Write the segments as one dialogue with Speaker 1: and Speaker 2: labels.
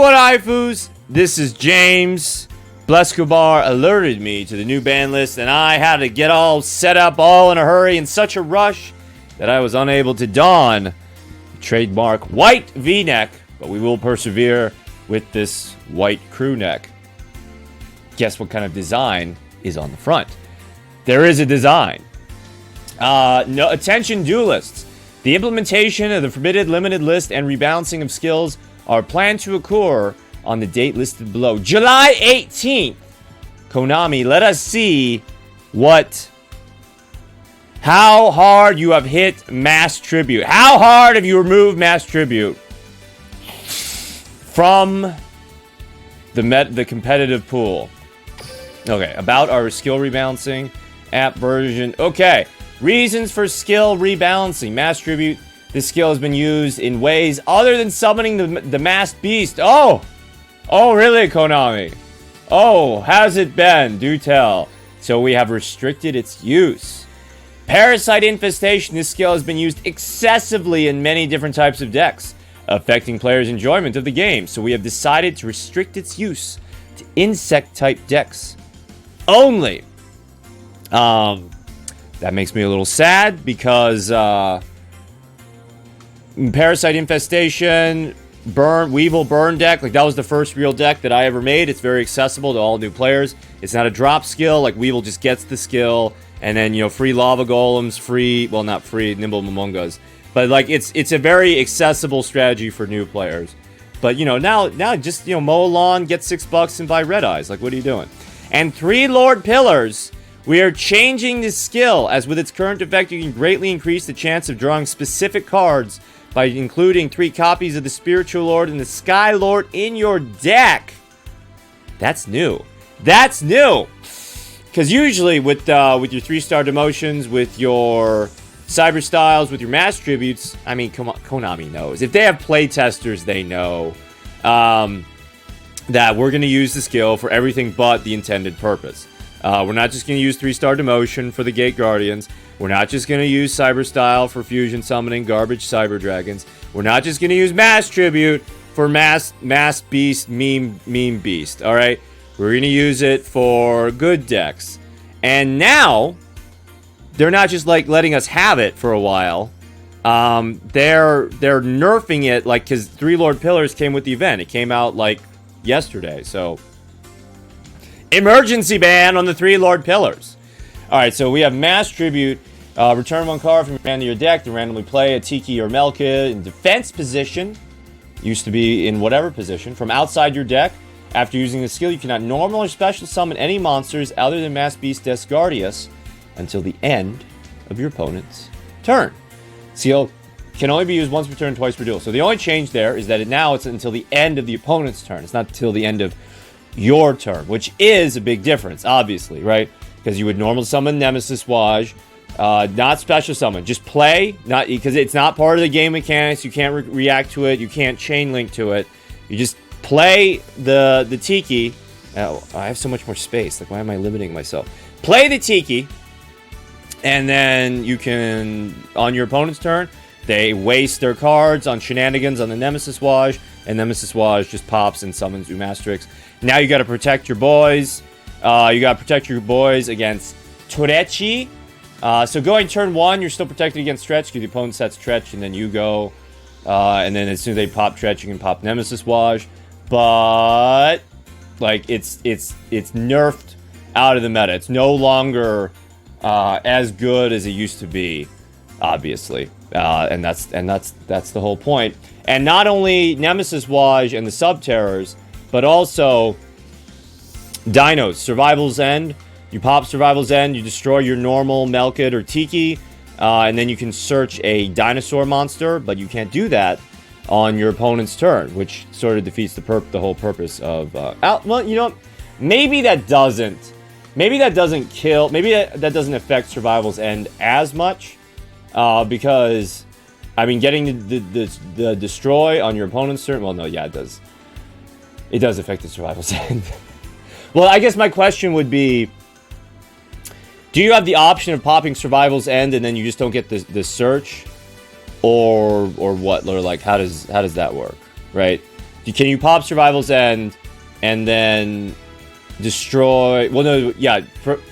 Speaker 1: what, Ifus? This is James. Blescobar alerted me to the new ban list, and I had to get all set up all in a hurry in such a rush that I was unable to don the trademark white V-neck, but we will persevere with this white crew neck. Guess what kind of design is on the front? There is a design. No, attention duelists. The implementation of the forbidden limited list and rebalancing of skills are planned to occur on the date listed below. July 18th. Konami, let us see how hard you have hit Mass Tribute. How hard have you removed Mass Tribute from the competitive pool? Okay, about our skill rebalancing app version. Okay, reasons for skill rebalancing. Mass Tribute. This skill has been used in ways other than summoning the masked beast. Oh, really, Konami? Oh, how's it been? Do tell. So we have restricted its use. Parasite Infestation. This skill has been used excessively in many different types of decks, affecting players' enjoyment of the game. So we have decided to restrict its use to insect-type decks only. That makes me a little sad because Parasite Infestation, Weevil Burn deck, like that was the first real deck that I ever made. It's very accessible to all new players. It's not a drop skill, like Weevil just gets the skill, and then, you know, free Lava Golems, free, well, not free, Nimble Momongas. But, like, it's a very accessible strategy for new players. But, you know, now just, you know, mow a lawn, get $6 and buy Red Eyes. Like, what are you doing? And 3 Lord Pillars. We are changing this skill, as with its current effect, you can greatly increase the chance of drawing specific cards by including 3 copies of the Spiritual Lord and the Sky Lord in your deck. That's new. That's new! Because usually with your 3-star demotions, with your Cyber Styles, with your Mass Tributes, I mean, come on, Konami knows. If they have playtesters, they know that we're going to use the skill for everything but the intended purpose. We're not just going to use 3-star demotion for the Gate Guardians. We're not just going to use Cyber Style for fusion summoning garbage Cyber Dragons. We're not just going to use Mass Tribute for Mass Beast, Meme Beast. All right, we're going to use it for good decks. And now they're not just like letting us have it for a while. They're nerfing it, like, because 3 Lord Pillars came with the event. It came out like yesterday, so emergency ban on the 3 Lord Pillars. Alright, so we have Mass Tribute. Return 1 card from your hand to your deck to randomly play a Tiki or Melka in defense position. Used to be in whatever position. From outside your deck. After using the skill, you cannot normal or special summon any monsters other than Mass Beast Desgardius until the end of your opponent's turn. Skill can only be used once per turn, twice per duel. So the only change there is that it's until the end of the opponent's turn. It's not until the end of your turn, which is a big difference, obviously, right? Because you would normal summon Nemesis Waj, not special summon. Just play, not because it's not part of the game mechanics. You can't react to it. You can't chain link to it. You just play the Tiki. Oh, I have so much more space. Like, why am I limiting myself? Play the Tiki, and then you can, on your opponent's turn, they waste their cards on shenanigans on the Nemesis Waj, and Nemesis Waj just pops and summons Umastrix. Now you got to protect your boys. You got to protect your boys against Torechi. So going turn 1, you're still protected against Stretch because the opponent sets Stretch, and then you go. And then as soon as they pop Stretch, you can pop Nemesis Waj. But like it's nerfed out of the meta. It's no longer as good as it used to be, obviously. And that's the whole point. And not only Nemesis Waj and the Sub-Terrors, but also Dinos, Survival's End. You pop Survival's End, you destroy your normal Melkid or Tiki, and then you can search a dinosaur monster, but you can't do that on your opponent's turn, which sort of defeats the whole purpose of... well, you know, maybe that doesn't kill... Maybe that doesn't affect Survival's End as much, because, I mean, getting the destroy on your opponent's turn... Well, no, yeah, it does. It does affect the Survival's End. Well, I guess my question would be, do you have the option of popping Survival's End and then you just don't get the search? Or what? Or like, how does that work? Right? Can you pop Survival's End and then destroy? Well, no, yeah,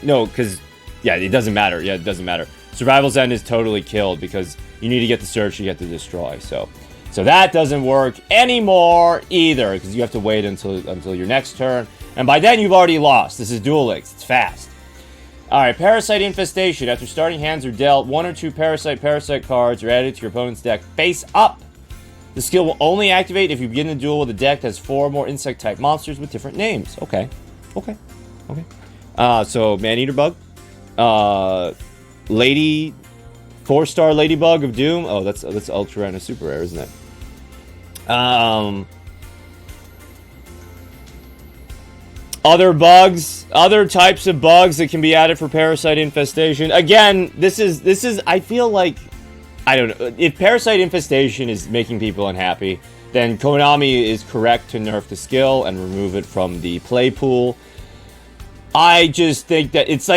Speaker 1: no, because yeah, it doesn't matter. Yeah, it doesn't matter. Survival's End is totally killed because you need to get the search, you get the destroy. So that doesn't work anymore either because you have to wait until your next turn, and by then you've already lost. This is Duel Links. It's fast. All right, Parasite Infestation. After starting hands are dealt, 1 or 2 Parasite cards are added to your opponent's deck face up. The skill will only activate if you begin the duel with a deck that has 4 or more insect-type monsters with different names. Okay. So Man-Eater Bug, Lady, 4-star Ladybug of Doom. Oh, that's ultra rare and a super rare, isn't it? Other bugs, other types of bugs that can be added for Parasite Infestation. Again, this is. I feel like, I don't know, if Parasite Infestation is making people unhappy, then Konami is correct to nerf the skill and remove it from the play pool. I just think that it's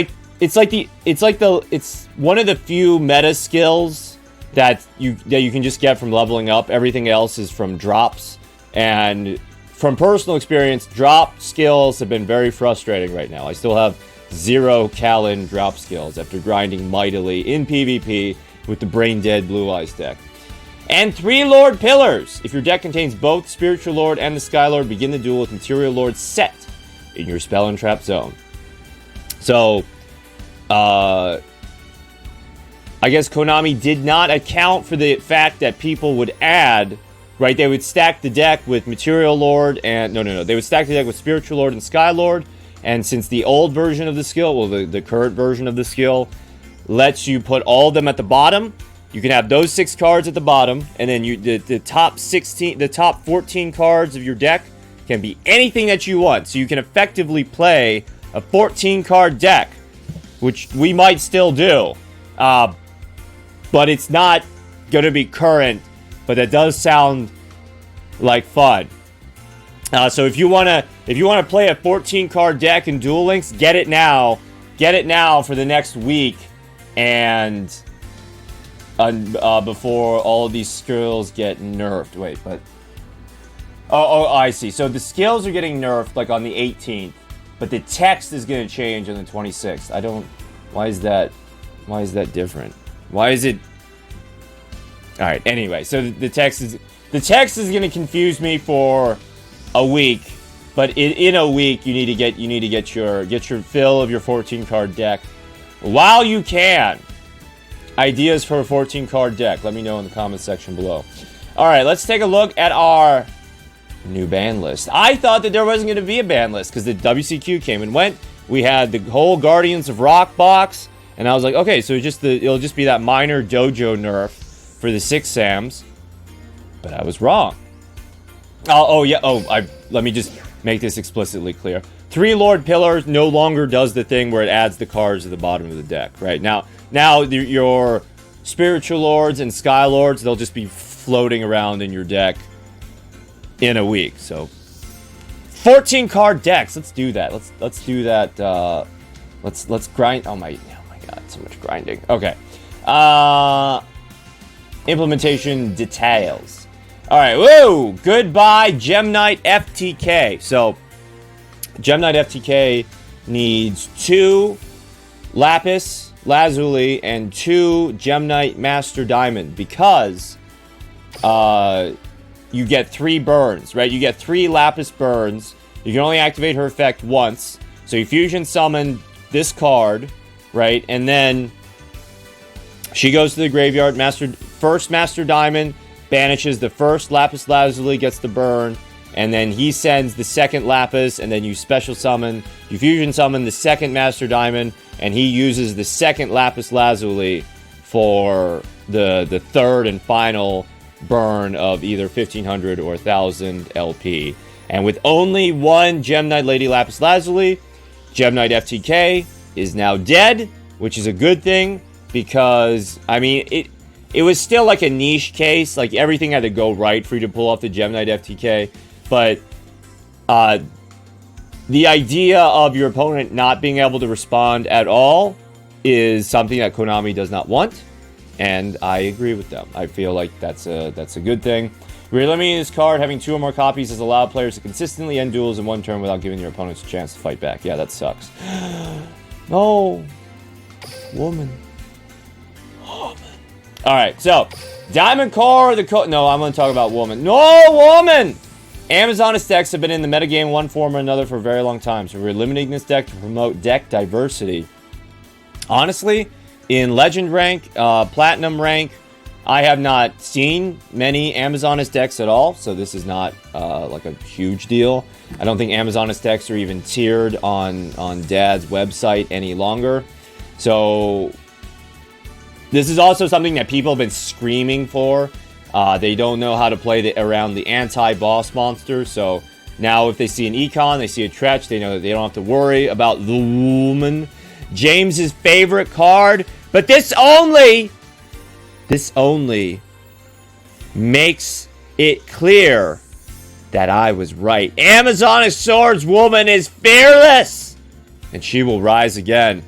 Speaker 1: one of the few meta skills that you can just get from leveling up. Everything else is from drops, and from personal experience, drop skills have been very frustrating right now. I still have 0 Kalin drop skills after grinding mightily in PvP with the Brain Dead Blue Eyes deck. And 3 Lord Pillars. If your deck contains both Spiritual Lord and the Sky Lord, begin the duel with Material Lord set in your spell and trap zone. So, I guess Konami did not account for the fact that people would add, right? They would stack the deck with Material Lord and... No. They would stack the deck with Spiritual Lord and Sky Lord. And since the old version of the skill, well, the current version of the skill, lets you put all of them at the bottom, you can have those 6 cards at the bottom, and then the top 14 cards of your deck can be anything that you want. So you can effectively play a 14-card deck, which we might still do, but it's not going to be current. But that does sound like fun. So if you wanna play a 14-card deck in Duel Links, get it now. Get it now for the next week, and before all of these skills get nerfed. Wait, but I see. So the skills are getting nerfed like on the 18th, but the text is going to change on the 26th. Why is that different? Why is it? All right. Anyway, so the text is going to confuse me for a week, but in a week you need to get your fill of your 14-card deck while you can. Ideas for a 14-card deck? Let me know in the comments section below. All right, let's take a look at our new ban list. I thought that there wasn't going to be a ban list because the WCQ came and went. We had the whole Guardians of Rock box, and I was like, okay, so it'll just be that minor dojo nerf for the 6 Sams, but I was wrong. Let me just make this explicitly clear. 3 Lord Pillars no longer does the thing where it adds the cards to the bottom of the deck, right? Now your Spiritual Lords and Sky Lords, they'll just be floating around in your deck in a week. So 14 card decks. Let's do that. Let's do that. Let's grind. Oh my god, so much grinding. Okay. Implementation details. All right. Woo! Goodbye, Gem Knight FTK. So Gem Knight FTK needs 2 Lapis Lazuli and 2 Gem Knight Master Diamond because you get 3 burns, right? You get 3 Lapis burns. You can only activate her effect once. So you fusion summon this card, right? And then she goes to the graveyard. First Master Diamond banishes the first Lapis Lazuli, gets the burn. And then he sends the second Lapis, and then you special summon. You fusion summon the second Master Diamond, and he uses the second Lapis Lazuli for the third and final burn of either 1500 or 1000 LP. And with only 1 Gem Knight Lady Lapis Lazuli, Gem Knight FTK is now dead, which is a good thing because, I mean, it was still like a niche case. Like, everything had to go right for you to pull off the Gem Knight FTK. But the idea of your opponent not being able to respond at all is something that Konami does not want, and I agree with them. I feel like that's a good thing. We're limiting this card. Having 2 or more copies has allowed players to consistently end duels in one turn without giving your opponents a chance to fight back. Yeah, that sucks. No. Woman. Alright, so. Diamond Core, no, I'm going to talk about Woman. No, Woman! Amazoness decks have been in the metagame one form or another for a very long time, so we're limiting this deck to promote deck diversity. Honestly, in Legend rank, Platinum rank, I have not seen many Amazoness decks at all, so this is not like a huge deal. I don't think Amazoness decks are even tiered on Dad's website any longer. So this is also something that people have been screaming for. They don't know how to play around the anti-boss monster, so now if they see an Econ, they see a Tretch, they know that they don't have to worry about the Woman. James's favorite card, but this only makes it clear that I was right. Amazoness Swordswoman is fearless, and she will rise again.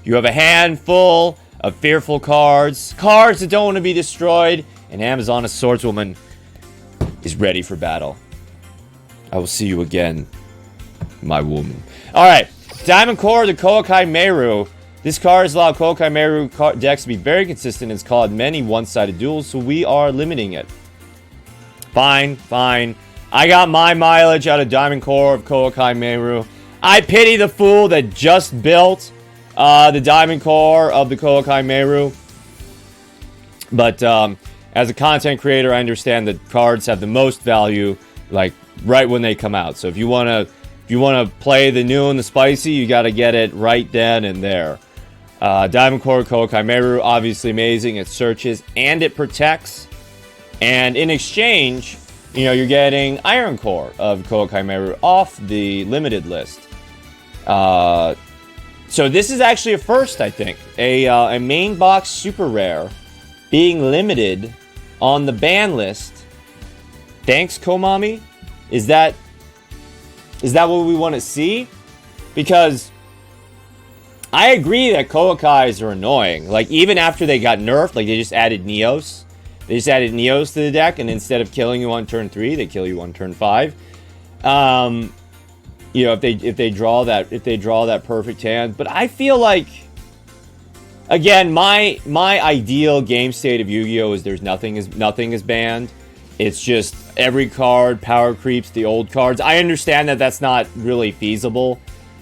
Speaker 1: You have a handful of fearful cards that don't want to be destroyed, and Amazoness Swordswoman is ready for battle. I will see you again, my woman. Alright, Diamond Core, the Koa'ki Meiru. This card has allowed Koa'ki Meiru decks to be very consistent and has caused many one-sided duels, so we are limiting it. Fine. I got my mileage out of Diamond Core of Koa'ki Meiru. I pity the fool that just built the Diamond Core of the Koa'ki Meiru. But as a content creator, I understand that cards have the most value, like, right when they come out. So if you want to play the new and the spicy, you got to get it right then and there. Diamond Core Koa'ki Meiru, obviously amazing. It searches and it protects. And in exchange, you know, you're getting Iron Core of Koa'ki Meiru off the limited list. So this is actually a first, I think. A main box super rare being limited on the ban list. Thanks, Konami. Is that what we want to see? Because I agree that Koa'kis are annoying. Like, even after they got nerfed, like, they just added Neos. They just added Neos to the deck, and instead of killing you on turn 3, they kill you on turn 5. You know, if they draw that perfect hand. But I feel like, again, my ideal game state of Yu-Gi-Oh! Is there's nothing is banned. It's just every card power creeps the old cards. I understand that that's not really feasible,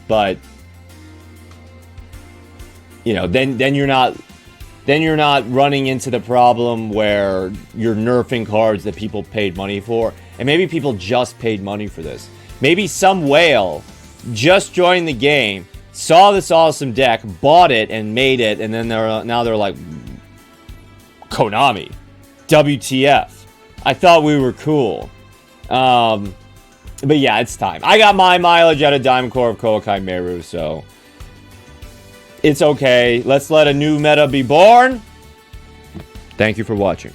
Speaker 1: but you know, then you're not running into the problem where you're nerfing cards that people paid money for. And maybe people just paid money for this. Maybe some whale just joined the game, saw this awesome deck, bought it and made it, and then now they're like, Konami, WTF. I thought we were cool. But yeah, it's time. I got my mileage out of Diamond Core of Koa'ki Meiru, so it's okay. Let's let a new meta be born. Thank you for watching.